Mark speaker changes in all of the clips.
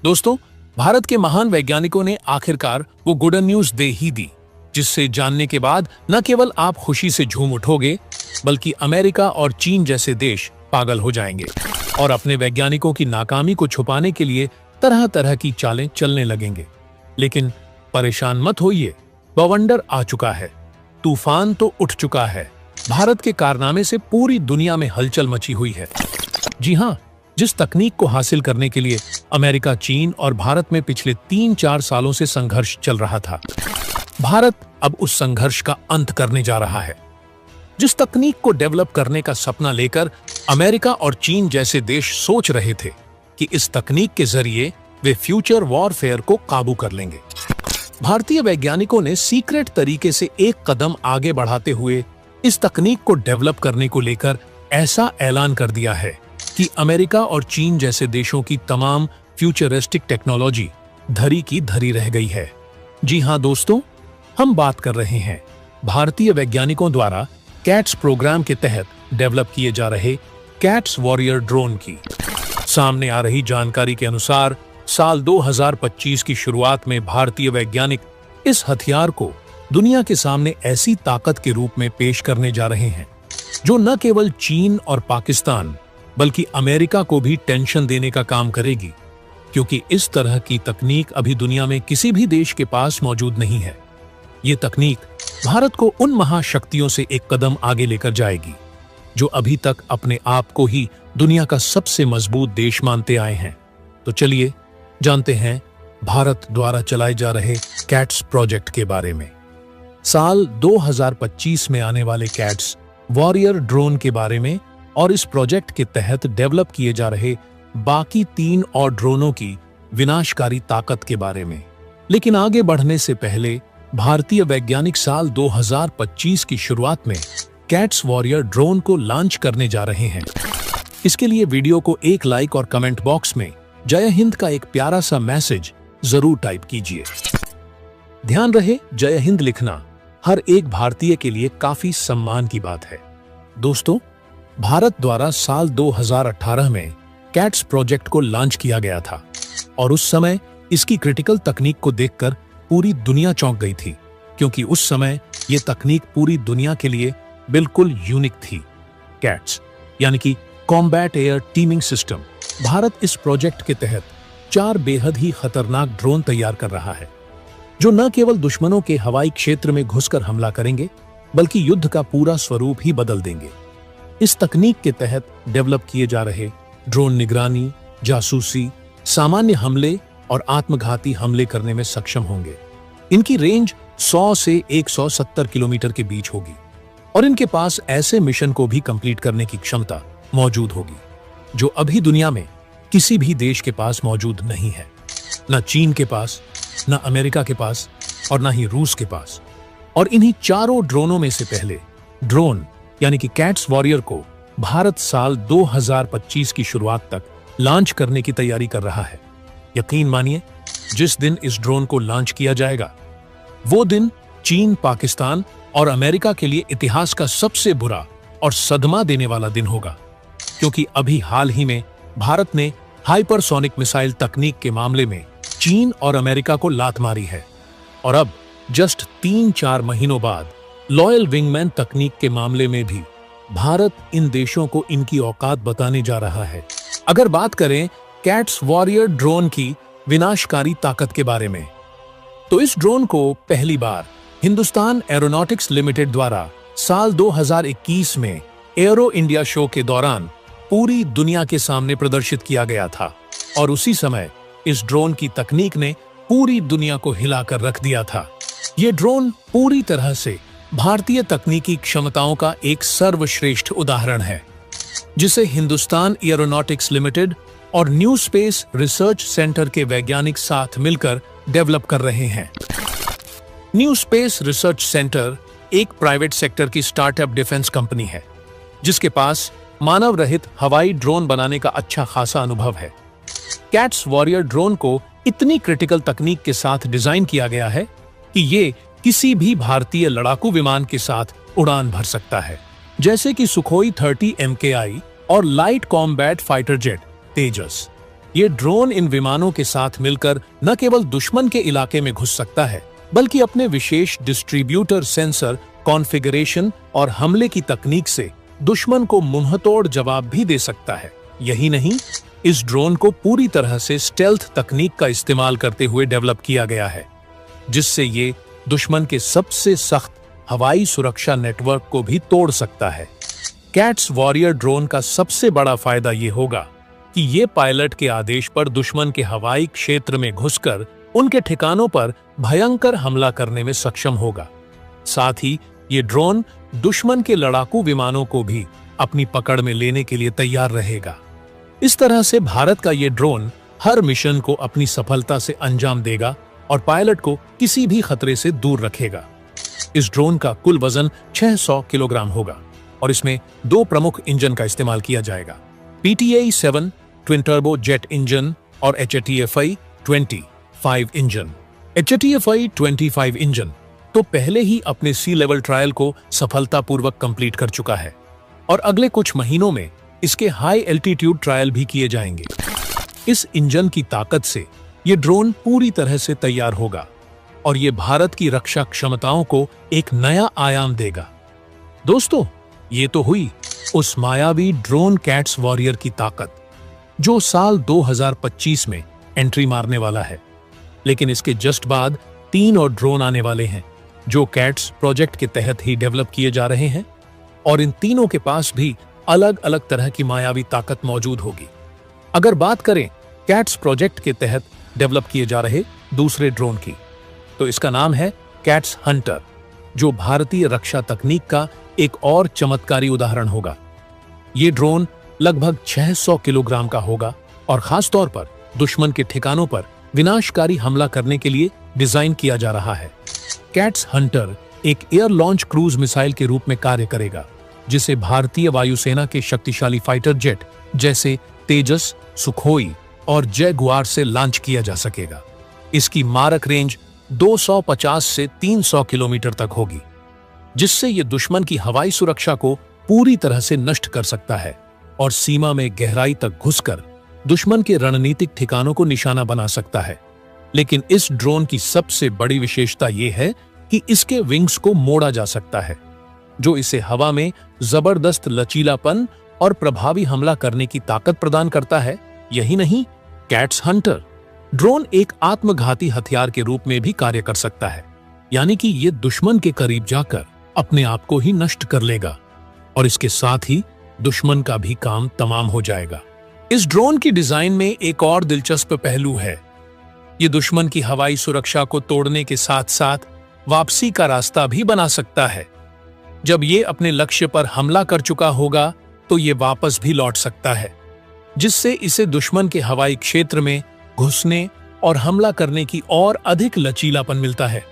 Speaker 1: दोस्तों, भारत के महान वैज्ञानिकों ने आखिरकार वो गुड न्यूज दे ही दी, जिससे जानने के बाद न केवल आप खुशी से झूम उठोगे, बल्कि अमेरिका और चीन जैसे देश पागल हो जाएंगे और अपने वैज्ञानिकों की नाकामी को छुपाने के लिए तरह तरह की चालें चलने लगेंगे। लेकिन परेशान मत होइए, बवंडर आ चुका है, तूफान तो उठ चुका है। भारत के कारनामे से पूरी दुनिया में हलचल मची हुई है। जी हाँ, जिस तकनीक को हासिल करने के लिए अमेरिका, चीन और भारत में पिछले 3-4 सालों से संघर्ष चल रहा था, भारत अब उस संघर्ष का अंत करने जा रहा है। जिस तकनीक को डेवलप करने का सपना लेकर अमेरिका और चीन जैसे देश सोच रहे थे कि इस तकनीक के जरिए वे फ्यूचर वॉरफेयर को काबू कर लेंगे, भारतीय वैज्ञानिकों ने सीक्रेट तरीके से एक कदम आगे बढ़ाते हुए इस तकनीक को डेवलप करने को लेकर ऐसा ऐलान कर दिया है कि अमेरिका और चीन जैसे देशों की तमाम फ्यूचरिस्टिक टेक्नोलॉजी धरी की धरी रह गई है। जी हाँ दोस्तों, हम बात कर रहे हैं भारतीय वैज्ञानिकों द्वारा कैट्स प्रोग्राम के तहत डेवलप किए जा रहे कैट्स वॉरियर ड्रोन की। सामने आ रही जानकारी के अनुसार साल 2025 की शुरुआत में भारतीय वैज्ञानिक इस हथियार को दुनिया के सामने ऐसी ताकत के रूप में पेश करने जा रहे हैं जो न केवल चीन और पाकिस्तान बल्कि अमेरिका को भी टेंशन देने का काम करेगी, क्योंकि इस तरह की तकनीक अभी दुनिया में किसी भी देश के पास मौजूद नहीं है। ये तकनीक भारत को उन महाशक्तियों से एक कदम आगे लेकर जाएगी जो अभी तक अपने आप को ही दुनिया का सबसे मजबूत देश मानते आए हैं। तो चलिए जानते हैं भारत द्वारा चलाए जा रहे कैट्स प्रोजेक्ट के बारे में। साल 2025 में आने वाले कैट्स वॉरियर ड्रोन के बारे में और इस प्रोजेक्ट के तहत डेवलप किए जा रहे बाकी 3 और ड्रोनों की विनाशकारी ताकत के बारे में। लेकिन आगे बढ़ने से पहले भारतीय वैज्ञानिक साल 2025 की शुरुआत में कैट्स वॉरियर ड्रोन को लॉन्च करने जा रहे हैं। इसके लिए वीडियो को एक लाइक और कमेंट बॉक्स में जय हिंद का एक प्यारा सा मैसेज जरूर टाइप कीजिए। ध्यान रहे, जय हिंद लिखना हर एक भारतीय के लिए काफी सम्मान की बात है। दोस्तों, भारत द्वारा साल 2018 में कैट्स प्रोजेक्ट को लॉन्च किया गया था और उस समय इसकी क्रिटिकल तकनीक को देखकर पूरी दुनिया चौंक गई थी, क्योंकि उस समय ये तकनीक पूरी दुनिया के लिए बिल्कुल यूनिक थी। कैट्स यानी कि combat air teeming system Bharat इस प्रोजेक्ट के तहत 4 बेहद ही खतरनाक ड्रोन तैयार कर रहा है जो न केवल दुश्मनों के हवाई क्षेत्र में घुसकर हमला करेंगे बल्कि युद्ध का पूरा स्वरूप ही बदल देंगे। इस तकनीक के तहत डेवलप किए जा रहे ड्रोन निगरानी, जासूसी, सामान्य हमले और आत्मघाती हमले करने में सक्षम होंगे। इनकी रेंज 100 से 170 किलोमीटर के बीच होगी और इनके पास ऐसे मिशन को भी कंप्लीट करने की क्षमता मौजूद होगी जो अभी दुनिया में किसी भी देश के पास मौजूद नहीं है, न चीन के पास, न अमेरिका के पास और न ही रूस के पास। और इन्हीं चारों ड्रोनों में से पहले ड्रोन यानी कि कैट्स वॉरियर को भारत साल 2025 की शुरुआत तक लॉन्च करने की तैयारी कर रहा है। यकीन मानिए, जिस दिन इस ड्रोन को लॉन्च किया जाएगा वो दिन चीन, पाकिस्तान और अमेरिका के लिए इतिहास का सबसे बुरा और सदमा देने वाला दिन होगा, क्योंकि अभी हाल ही में भारत ने हाइपरसोनिक मिसाइल तकनीक के मामले में चीन और अमेरिका को लात मारी है और अब जस्ट 3-4 महीनों बाद लॉयल विंगमैन तकनीक के मामले में भी भारत इन देशों को इनकी औकात बताने जा रहा है। अगर बात करें कैट्स वॉरियर ड्रोन की विनाशकारी ताकत के बारे में, तो इस ड्रोन को पहली बार हिंदुस्तान एरोनॉटिक्स लिमिटेड द्वारा साल 2021 में एरो इंडिया शो के दौरान पूरी दुनिया के सामने प्रदर्शित किया गया था और उसी समय इस ड्रोन की तकनीक ने पूरी दुनिया को हिलाकर रख दिया था। ये ड्रोन पूरी तरह से भारतीय तकनीकी क्षमताओं का एक सर्वश्रेष्ठ उदाहरण है, जिसे हिंदुस्तान एरोनॉटिक्स लिमिटेड और न्यू स्पेस रिसर्च सेंटर के वैज्ञानिक साथ मिलकर डेवलप कर रहे हैं। न्यू स्पेस रिसर्च सेंटर एक प्राइवेट सेक्टर की स्टार्टअप डिफेंस कंपनी है जिसके पास मानव रहित हवाई ड्रोन बनाने का अच्छा खासा अनुभव है। कैट्स वॉरियर ड्रोन को इतनी क्रिटिकल तकनीक के साथ डिजाइन किया गया है कि ये किसी भी भारतीय लड़ाकू विमान के साथ उड़ान भर सकता है, जैसे कि सुखोई 30 MKI और लाइट कॉम्बैट फाइटर जेट तेजस। ये ड्रोन इन विमानों के साथ मिलकर न केवल दुश्मन के इलाके में घुस सकता है, बल्कि अपने विशेष डिस्ट्रीब्यूटर सेंसर कॉन्फ़िगरेशन और हमले की तकनीक से दुश्मन को मुंहतोड़ जवाब भी दे सकता है। यही नहीं, इस ड्रोन को पूरी तरह से स्टेल्थ तकनीक का इस्तेमाल करते हुए डेवलप किया गया है, जिससे ये दुश्मन के सबसे सख्त हवाई सुरक्षा नेटवर्क को भी तोड़ सकता है। कैट्स वॉरियर ड्रोन का सबसे बड़ा फायदा ये होगा कि ये पायलट के आदेश पर दुश्मन के हवाई क्षेत्र में घुसकर उनके ठिकानों पर भयंकर हमला करने में सक्षम होगा। साथ ही ये ड्रोन दुश्मन के लड़ाकू विमानों को भी अपनी पकड़ में लेने के लिए तैयार रहेगा। इस तरह से भारत का ये ड्रोन हर मिशन को अपनी सफलता से अंजाम देगा और पायलट को किसी भी खतरे से दूर रखेगा। इस ड्रोन का कुल वजन 600 किलोग्राम होगा और इसमें 2 प्रमुख इंजन का इस्तेमाल किया जाएगा, PTI-7 twin turbo jet engine और HTFI-25 इंजन। HTFI-25 इंजन तो पहले ही अपने सी लेवल ट्रायल को सफलतापूर्वक कंप्लीट कर चुका है और अगले कुछ महीनों में इसके हाई एल्टीट्यूड ट्रायल भी किए जाएंगे। इस इंजन की ताकत से ये ड्रोन पूरी तरह से तैयार होगा और ये भारत की रक्षा क्षमताओं को एक नया आयाम देगा। दोस्तों, ये तो हुई उस मायावी ड्रोन कैट्स वॉरियर की ताकत जो साल 2025 में एंट्री मारने वाला है। लेकिन इसके जस्ट बाद 3 और ड्रोन आने वाले हैं जो कैट्स प्रोजेक्ट के तहत ही डेवलप किए जा रहे हैं और इन तीनों के पास भी अलग अलग तरह की मायावी ताकत मौजूद होगी। अगर बात करें कैट्स प्रोजेक्ट के तहत डेवलप किए जा रहे दूसरे ड्रोन की, तो इसका नाम है कैट्स हंटर, जो भारतीय रक्षा तकनीक का एक और चमत्कारी उदाहरण होगा। ये ड्रोन लगभग 600 किलोग्राम का होगा और खासतौर पर दुश्मन के ठिकानों पर विनाशकारी हमला करने के लिए डिजाइन किया जा रहा है। कैट्स हंटर एक एयर लॉन्च क्रूज मिसाइल के रूप में कार्य करेगा, जिसे भारतीय वायुसेना के शक्तिशाली फाइटर जेट जैसे तेजस, सुखोई और जयगुआर से लॉन्च किया जा सकेगा। इसकी मारक रेंज 250 से 300 किलोमीटर तक होगी, जिससे ये दुश्मन की हवाई सुरक्षा को पूरी तरह से नष्ट कर सकता है और सीमा में गहराई तक घुसकर दुश्मन के रणनीतिक ठिकानों को निशाना बना सकता है। लेकिन इस ड्रोन की सबसे बड़ी विशेषता यह है कि इसके विंग्स को मोड़ा जा सकता है, जो इसे हवा में जबरदस्त लचीलापन और प्रभावी हमला करने की ताकत प्रदान करता है। यही नहीं, कैट्स हंटर ड्रोन एक आत्मघाती हथियार के रूप में भी कार्य कर सकता है, यानी कि ये दुश्मन के करीब जाकर अपने आप को ही नष्ट कर लेगा और इसके साथ ही दुश्मन का भी काम तमाम हो जाएगा। इस ड्रोन की डिजाइन में एक और दिलचस्प पहलू है। ये दुश्मन की हवाई सुरक्षा को तोड़ने के साथ साथ वापसी का रास्ता भी बना सकता है। जब ये अपने लक्ष्य पर हमला कर चुका होगा तो ये वापस भी लौट सकता है, जिससे इसे दुश्मन के हवाई क्षेत्र में घुसने और हमला करने की और अधिक लचीलापन मिलता है।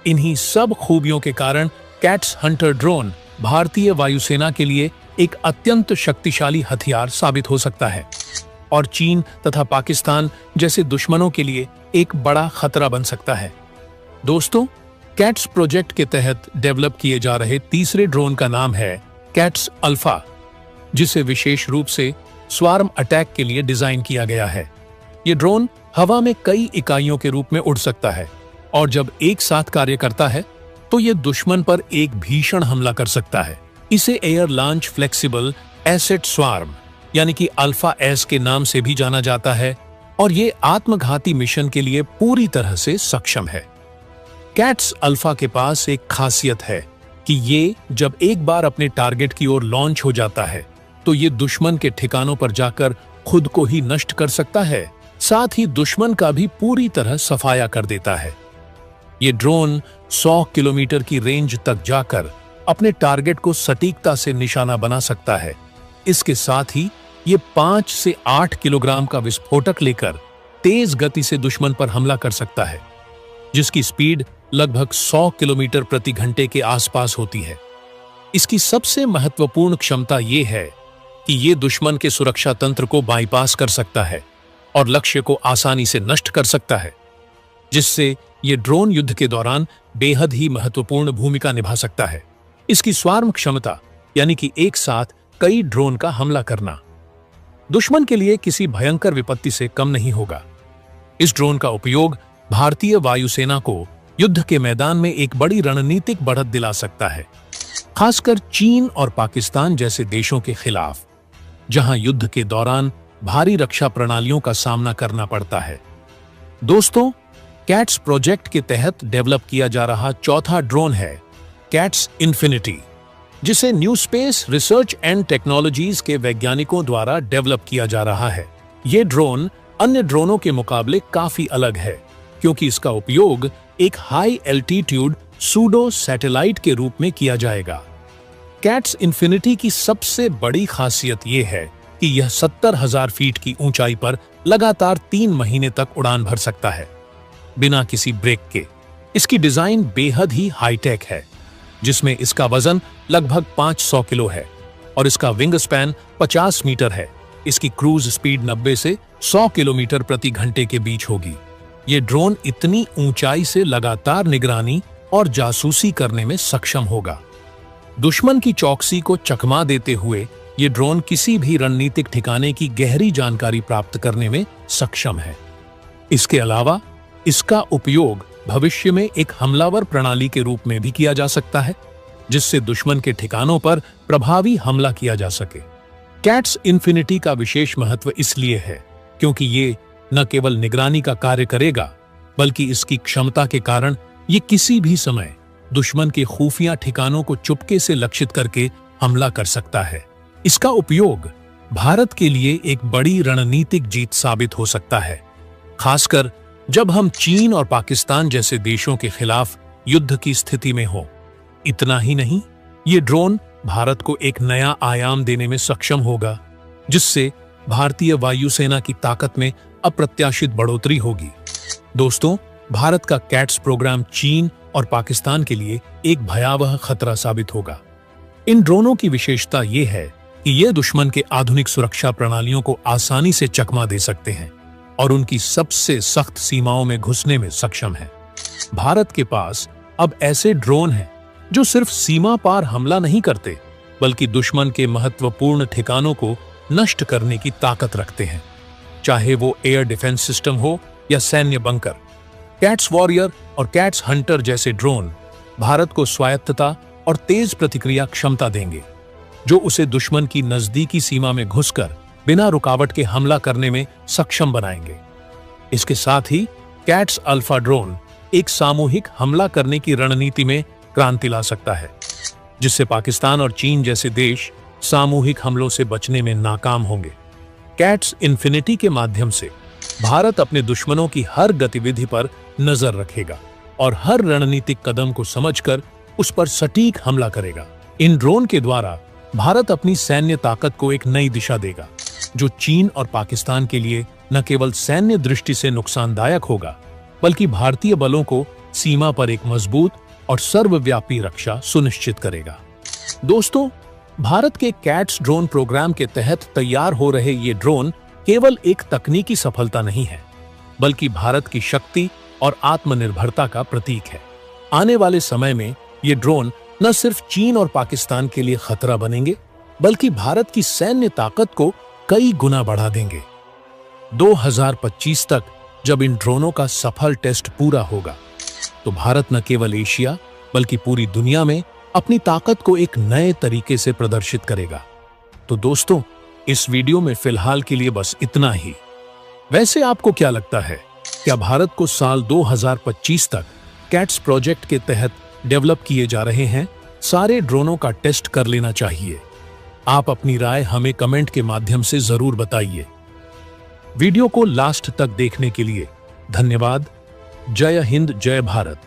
Speaker 1: इन्हीं सब खूबियों के कारण कैट्स हंटर ड्रोन भारतीय वायुसेना के लिए एक अत्यंत शक्तिशाली हथियार साबित हो सकता है और चीन तथा पाकिस्तान जैसे दुश्मनों के लिए एक बड़ा खतरा बन सकता है। दोस्तों, कैट्स प्रोजेक्ट के तहत डेवलप किए जा रहे तीसरे ड्रोन का नाम है कैट्स अल्फा, जिसे विशेष रूप से स्वार्म अटैक के लिए डिजाइन किया गया है। ये ड्रोन हवा में कई इकाइयों के रूप में उड़ सकता है और जब एक साथ कार्य करता है तो ये दुश्मन पर एक भीषण हमला कर सकता है। इसे air launch flexible asset swarm यानी कि अल्फा एस के नाम से भी जाना जाता है और ये आत्मघाती मिशन के लिए पूरी तरह से सक्षम है। कैट्स अल्फा के पास एक खासियत है कि ये जब एक बार अपने टारगेट की ओर लॉन्च हो जाता है तो ये दुश्मन के ठिकानों पर जाकर खुद को ही नष्ट कर सकता है, साथ ही दुश्मन का भी पूरी तरह सफाया कर देता है। ये ड्रोन 100 किलोमीटर की रेंज तक जाकर अपने टारगेट को सटीकता से निशाना बना सकता है। इसके साथ ही ये 5 से 8 किलोग्राम का विस्फोटक लेकर तेज गति से दुश्मन पर हमला कर सकता है, जिसकी स्पीड लगभग 100 किलोमीटर प्रति घंटे के आसपास होती है। इसकी सबसे महत्वपूर्ण क्षमता ये है कि ये दुश्मन के सुरक्षा तंत्र को बाईपास कर सकता है और लक्ष्य को आसानी से नष्ट कर सकता है, जिससे ये ड्रोन युद्ध के दौरान बेहद ही महत्वपूर्ण भूमिका निभा सकता है। इसकी स्वार्म क्षमता यानी कि एक साथ कई ड्रोन का हमला करना, दुश्मन के लिए किसी भयंकर विपत्ति से कम नहीं होगा। इस ड्रोन का उपयोग भारतीय वायुसेना को युद्ध के मैदान में एक बड़ी रणनीतिक बढ़त दिला सकता है, खासकर चीन और पाकिस्तान जैसे देशों के खिलाफ, जहां युद्ध के दौरान भारी रक्षा प्रणालियों का सामना करना पड़ता है। दोस्तों, कैट्स प्रोजेक्ट के तहत डेवलप किया जा रहा चौथा ड्रोन है कैट्स इन्फिनिटी, जिसे new space research and technologies के वैज्ञानिकों द्वारा डेवलप किया जा रहा है। ये ड्रोन अन्य ड्रोनों के मुकाबले काफी अलग है, क्योंकि इसका उपयोग एक हाई एल्टीट्यूड सूडो सैटेलाइट के रूप में किया जाएगा। कैट्स इन्फिनिटी की सबसे बड़ी खासियत यह है कि यह 70,000 फीट की ऊंचाई पर लगातार 3 महीने तक उड़ान भर सकता है, बिना किसी ब्रेक के। इसकी डिजाइन बेहद ही हाईटेक है, जिसमें इसका वजन लगभग 500 किलो है और इसका विंग स्पैन 50 मीटर है। इसकी क्रूज स्पीड 90 से 100 किलोमीटर प्रति घंटे के बीच होगी। ये ड्रोन इतनी ऊंचाई से लगातार निगरानी और जासूसी करने में सक्षम होगा। दुश्मन की चौकसी को चकमा देते हुए ये ड्रोन किसी भी रणनीतिक ठिकाने की गहरी जानकारी प्राप्त करने में सक्षम है। इसके अलावा इसका उपयोग भविष्य में एक हमलावर प्रणाली के रूप में भी किया जा सकता है, जिससे दुश्मन के ठिकानों पर प्रभावी हमला किया जा सके। कैट्स इन्फिनिटी का विशेष महत्व इसलिए है क्योंकि ये न केवल निगरानी का कार्य करेगा, बल्कि इसकी क्षमता के कारण ये किसी भी समय दुश्मन के खुफिया ठिकानों को चुपके से लक्षित करके हमला कर सकता है। इसका उपयोग भारत के लिए एक बड़ी रणनीतिक जीत साबित हो सकता है, खासकर जब हम चीन और पाकिस्तान जैसे देशों के खिलाफ युद्ध की स्थिति में हो। इतना ही नहीं, ये ड्रोन भारत को एक नया आयाम देने में सक्षम होगा, जिससे भारतीय वायुसेना की ताकत में अप्रत्याशित बढ़ोतरी होगी। दोस्तों, भारत का कैट्स प्रोग्राम चीन और पाकिस्तान के लिए एक भयावह खतरा साबित होगा। इन ड्रोनों की विशेषता यह है कि ये दुश्मन के आधुनिक सुरक्षा प्रणालियों को आसानी से चकमा दे सकते हैं और उनकी सबसे सख्त सीमाओं में घुसने में सक्षम है। भारत के पास अब ऐसे ड्रोन हैं जो सिर्फ सीमा पार हमला नहीं करते, बल्कि दुश्मन के महत्वपूर्ण ठिकानों को नष्ट करने की ताकत रखते हैं, चाहे वो एयर डिफेंस सिस्टम हो या सैन्य बंकर। कैट्स वॉरियर और कैट्स हंटर जैसे ड्रोन भारत को स्वायत्तता और तेज प्रतिक्रिया क्षमता देंगे, जो उसे दुश्मन की नजदीकी सीमा में घुसकर बिना रुकावट के हमला करने में सक्षम बनाएंगे। इसके साथ ही कैट्स अल्फा ड्रोन एक सामूहिक हमला करने की रणनीति में क्रांति ला सकता है, जिससे पाकिस्तान और चीन जैसे देश सामूहिक हमलों से बचने में नाकाम होंगे। कैट्स इन्फिनिटी के माध्यम से भारत अपने दुश्मनों की हर गतिविधि पर नजर रखेगा और हर रणनीतिक कदम को समझकर उस पर सटीक हमला करेगा। इन ड्रोन के द्वारा भारत अपनी सैन्य ताकत को एक नई दिशा देगा, जो चीन और पाकिस्तान के लिए न केवल सैन्य दृष्टि से नुकसानदायक होगा, बल्कि भारतीय बलों को सीमा पर एक मजबूत और सर्वव्यापी रक्षा सुनिश्चित करेगा। दोस्तों, भारत के कैट्स ड्रोन प्रोग्राम के तहत तैयार हो रहे ये ड्रोन केवल एक तकनीकी सफलता नहीं है, बल्कि भारत की शक्ति और आत्मनिर्भरता का प्रतीक है। आने वाले समय में ये ड्रोन न सिर्फ चीन और पाकिस्तान के लिए खतरा बनेंगे, बल्कि भारत की सैन्य ताकत को कई गुना बढ़ा देंगे। 2025 तक जब इन ड्रोनों का सफल टेस्ट पूरा होगा, तो भारत न केवल एशिया बल्कि पूरी दुनिया में अपनी ताकत को एक नए तरीके से प्रदर्शित करेगा। तो दोस्तों, इस वीडियो में फिलहाल के लिए बस इतना ही। वैसे आपको क्या लगता है, क्या भारत को साल 2025 तक कैट्स प्रोजेक्ट के तहत डेवलप किए जा रहे हैं सारे ड्रोनों का टेस्ट कर लेना चाहिए? आप अपनी राय हमें कमेंट के माध्यम से जरूर बताइए। वीडियो को लास्ट तक देखने के लिए धन्यवाद। जय हिंद, जय भारत।